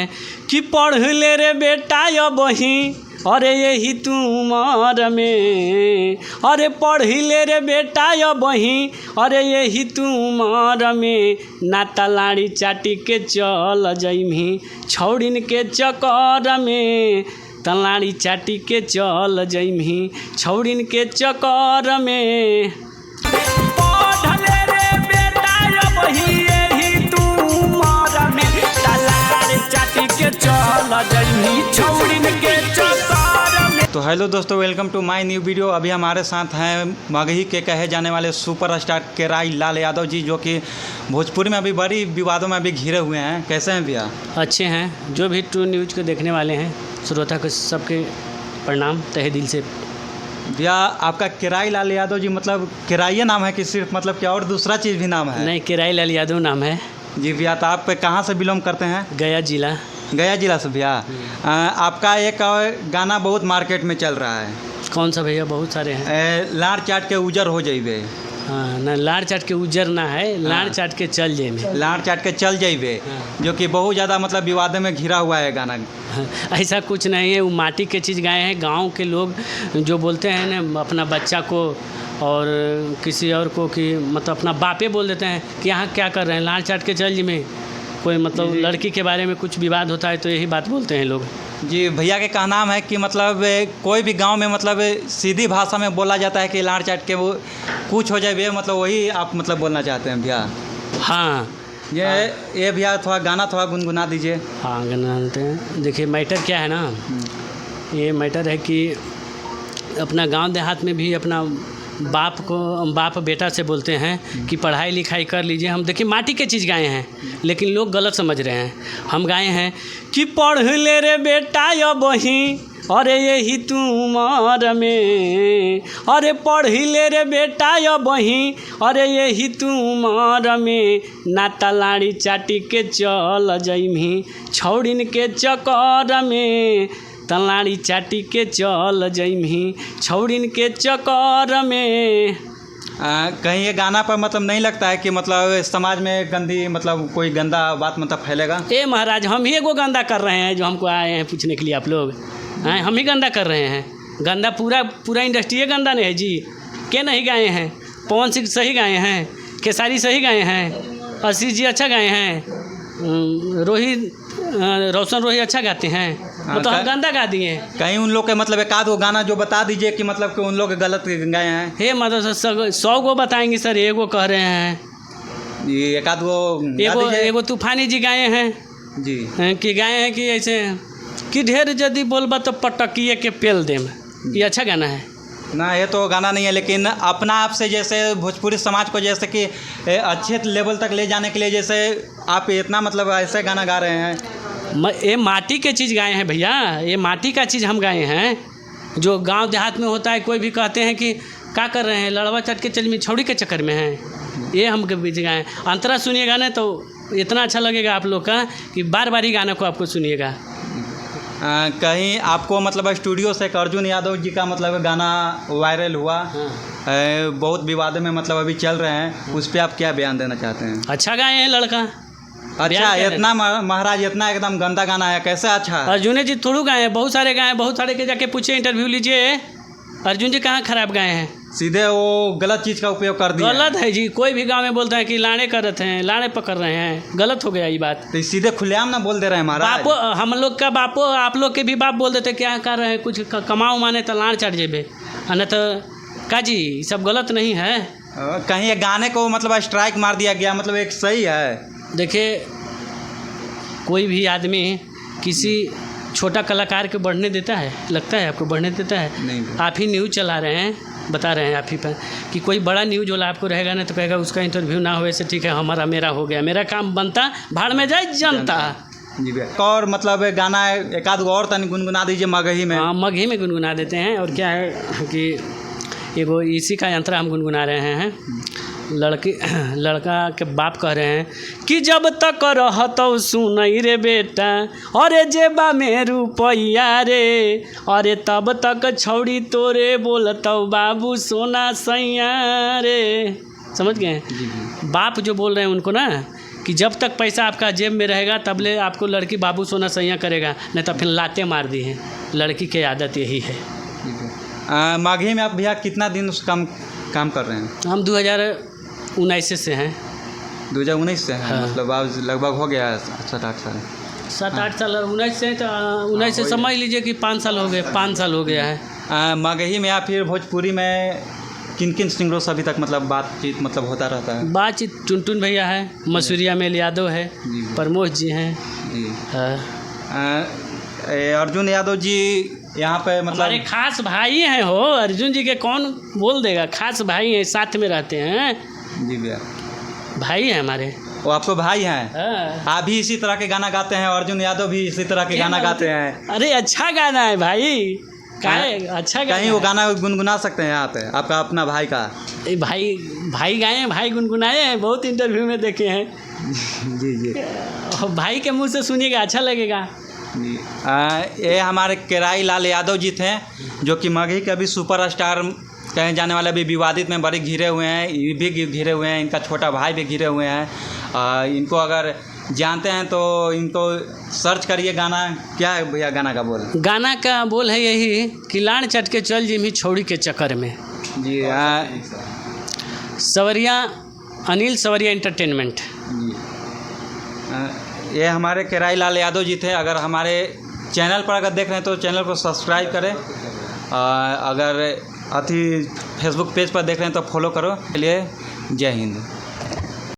हैं कि पढ़ ले रे बेटा या बही, अरे यही तू उमर में, अरे पढ़ ले रे बेटा या बही, अरे यही तू उमर में, ना तलाड़ी चाटी के चल जइमी छौड़िन के चक्कर में, तलाड़ी चाटी के चल जइमी छौड़िन के चक्कर में। पढ़ ले रे बेटा या बही, यही तू उमर में, तलाड़ी चाटी के चल जइमी छौड़िन के चक्कर में। तो हेलो दोस्तों, welcome to my new video. अभी हमारे साथ हैं मगही के कहे जाने वाले सुपरस्टार केराई लाल यादव जी, जो कि भोजपुरी में अभी बड़ी विवादों में अभी घिरे हुए हैं। कैसे हैं भैया? अच्छे हैं। जो भी ट्रू न्यूज़ को देखने वाले हैं श्रोता को सबके प्रणाम तहे दिल से। भैया आपका केराई लाल यादव जी, मतलब केराई नाम है कि सिर्फ मतलब क्या और दूसरा चीज़ भी नाम है? नहीं, केराई लाल यादव नाम है जी भैया। तो आप कहाँ से बिलोंग करते हैं? गया जिला। गया जिला से भैया। आपका एक गाना बहुत मार्केट में चल रहा है। कौन सा भैया? बहुत सारे हैं। लाड़ चाट के उजर हो जाइबे। हाँ ना, लाड़ चाट के उजर ना है, लाड़ चाट के चल जाइबे। लाड़ चाट के चल जाइबे, जो कि बहुत ज़्यादा मतलब विवाद में घिरा हुआ है गाना। ऐसा कुछ नहीं है, वो माटी के चीज़ गाए हैं। गांव के लोग जो बोलते हैं ना अपना बच्चा को और किसी और को कि मतलब अपना बापे बोल देते हैं कि यहाँ क्या कर रहे हैं, लाड़ चाट के चल जी में। कोई मतलब लड़की के बारे में कुछ विवाद होता है तो यही बात बोलते हैं लोग। जी भैया के कहना है कि मतलब कोई भी गांव में मतलब सीधी भाषा में बोला जाता है कि लाड़ चाट के वो कुछ हो जाए, मतलब वही आप मतलब बोलना चाहते हैं भैया? हाँ, ये भैया थोड़ा गाना थोड़ा गुनगुना दीजिए। हाँ गुनगुनाते हैं। देखिए मैटर क्या है ना, ये मैटर है कि अपना गांव देहात में भी अपना बाप बेटा से बोलते हैं कि पढ़ाई लिखाई कर लीजिए। हम देखिए माटी के चीज़ गाए हैं, लेकिन लोग गलत समझ रहे हैं। हम गाए हैं कि पढ़ ले रे बेटा या बही, अरे यही तू उमर में, अरे पढ़ ले रे बेटा या बही, अरे यही तू उमर में, ना तलाड़ी चाटी के चल जइमी छौड़िन के चक्कर में, तलाड़ी चाटी के चल जइमी छौड़िन के चक्कर में। कहीं ये गाना पर मतलब नहीं लगता है कि मतलब समाज में गंदी मतलब कोई गंदा बात मतलब फैलेगा? ए महाराज, हम ही एगो गंदा कर रहे हैं जो हमको आए हैं पूछने के लिए आप लोग हैं। हम ही गंदा कर रहे हैं। गंदा पूरा इंडस्ट्री गंदा नहीं है जी। के नहीं गाए हैं? पवन सिंह सही गाए हैं, खेसारी सही गाए हैं, आशीष जी अच्छा गाए हैं, रोशन रोही अच्छा गाते हैं। वो तो हम गंदा गा दिए। कहीं उन लोग के मतलब एक आध वो गाना जो बता दीजिए कि मतलब कि उन लोग गलत गाए हैं। हे मतलब 100 गो बताएंगे सर, एगो कह रहे हैं। ये एक आध वो एगो तूफानी जी गाए हैं जी, कि गाए हैं कि ऐसे कि ढेर यदि बोलबा तो पटकिए के पेल देम। ये अच्छा गाना है ना? ये तो गाना नहीं है, लेकिन अपना आप से जैसे भोजपुरी समाज को जैसे कि अच्छे लेवल तक ले जाने के लिए जैसे आप इतना मतलब ऐसे गाना गा रहे हैं। ये माटी के चीज़ गाए हैं भैया, ये माटी का चीज़ हम गाए हैं जो गांव देहात में होता है। कोई भी कहते हैं कि क्या कर रहे हैं, लड़वा चट के चल में छौड़ी के चक्कर में हैं। ये हम बीच गाए। अंतरा सुनिएगा ना तो इतना अच्छा लगेगा आप लोग का कि बार बार ही गाने को आपको सुनिएगा। कहीं आपको मतलब स्टूडियो से अर्जुन यादव जी का मतलब गाना वायरल हुआ। हाँ। बहुत विवाद में मतलब अभी चल रहे हैं, उस पर आप क्या बयान देना चाहते हैं? अच्छा गाए हैं लड़का। अच्छा, इतना महाराज इतना एकदम गंदा गाना है, कैसे अच्छा? अर्जुन जी थोड़ू गाए हैं, बहुत सारे गाए हैं, बहुत सारे के जाके पूछे, इंटरव्यू लीजिए। अर्जुन जी कहाँ खराब गाए हैं? सीधे वो गलत चीज़ का उपयोग कर दिया। गलत है जी। कोई भी गांव में बोलता है कि लाड़े करते हैं, लाड़े पकड़ रहे हैं, गलत हो गया ये बात। तो सीधे खुलेआम ना बोल दे रहे हैं महाराज। बापो, हम लोग का बापो, आप लोग के भी बाप बोल देते क्या कर रहे हैं, कुछ कमाओ माने तो लाड़ चढ़ जेबे, न तो का जी सब गलत नहीं है। कहीं ये गाने को मतलब स्ट्राइक मार दिया गया, मतलब एक सही है? देखिए कोई भी आदमी किसी छोटा कलाकार को बढ़ने देता है? लगता है आपको बढ़ने देता है? नहीं। आप ही न्यूज़ चला रहे हैं, बता रहे हैं आप ही पर कि कोई बड़ा न्यूज़ वाला आपको रहेगा ना तो कहेगा उसका इंटरव्यू ना हो, ऐसे ठीक है हमारा मेरा हो गया, मेरा काम बनता, भाड़ में जाए जनता। जी भैया। और मतलब गाना एक आध और तन गुनगुना दीजिए मगही में। हाँ, मगही में गुनगुना देते हैं। और क्या है कि एगो इसी का यंत्र हम गुनगुना रहे हैं। लड़का के बाप कह रहे हैं कि जब तक रहतौ सुनई रे बेटा, अरे जेबा में रुपैया रे, अरे तब तक छौड़ी तोरे बोलतौ बाबू सोना सैया रे। समझ गए? बाप जो बोल रहे हैं उनको ना कि जब तक पैसा आपका जेब में रहेगा तब ले आपको लड़की बाबू सोना सैया करेगा, नहीं तो फिर लाते मार दी हैं। लड़की की आदत यही है। माघी में आप भैया कितना दिन उस काम कर रहे हैं? हम 2019 से हैं। 2019 से हैं? हाँ। मतलब आप लगभग हो गया 7-8 साल। 7-8 साल 19 से, तो 19 से समझ लीजिए कि 5 साल हो गए, 5 साल हो गया है। मगही में या फिर भोजपुरी में किन किन सिंगरों से अभी तक मतलब बातचीत मतलब होता रहता है? बातचीत टुनटुन भैया है, मसूरिया में यादव है, प्रमोद जी हैं जी। हाँ। अर्जुन यादव जी यहाँ पे मतलब हमारे खास भाई हैं हो। अर्जुन जी के कौन बोल देगा, खास भाई हैं, साथ में रहते हैं। जी भैया, भाई हैं हमारे। वो आपको भाई हैं? हाँ। आप भी इसी तरह के गाना गाते हैं? अर्जुन यादव भी इसी तरह के गाना गाते हैं? अरे अच्छा गाना है भाई, अच्छा गाना कहीं वो गाना गुनगुना सकते हैं यहाँ पे आपका अपना भाई का? भाई गाए हैं, भाई गुनगुनाए हैं, बहुत इंटरव्यू में देखे हैं। जी जी। भाई के मुंह से सुनिएगा, अच्छा लगेगा। जी। ये हमारे केराई लाल यादव जी थे, जो कि मगही के भी सुपरस्टार कहे जाने वाले, भी विवादित में बड़े घिरे हुए हैं, ये भी घिरे हुए हैं, इनका छोटा भाई भी घिरे हुए हैं। इनको अगर जानते हैं तो इनको सर्च करिए। गाना क्या है भैया, गाना का बोल? गाना का बोल है यही कि लान चट के चल जिमी छोड़ी के चक्कर में। जी। सवरिया, अनिल सवरिया एंटरटेनमेंट। जी। ये हमारे केराई लाल यादव जी थे। अगर हमारे चैनल पर अगर देख रहे हैं तो चैनल को सब्सक्राइब करें। अगर फेसबुक पेज पर देख रहे हैं तो फॉलो करो। के लिए जय हिंद।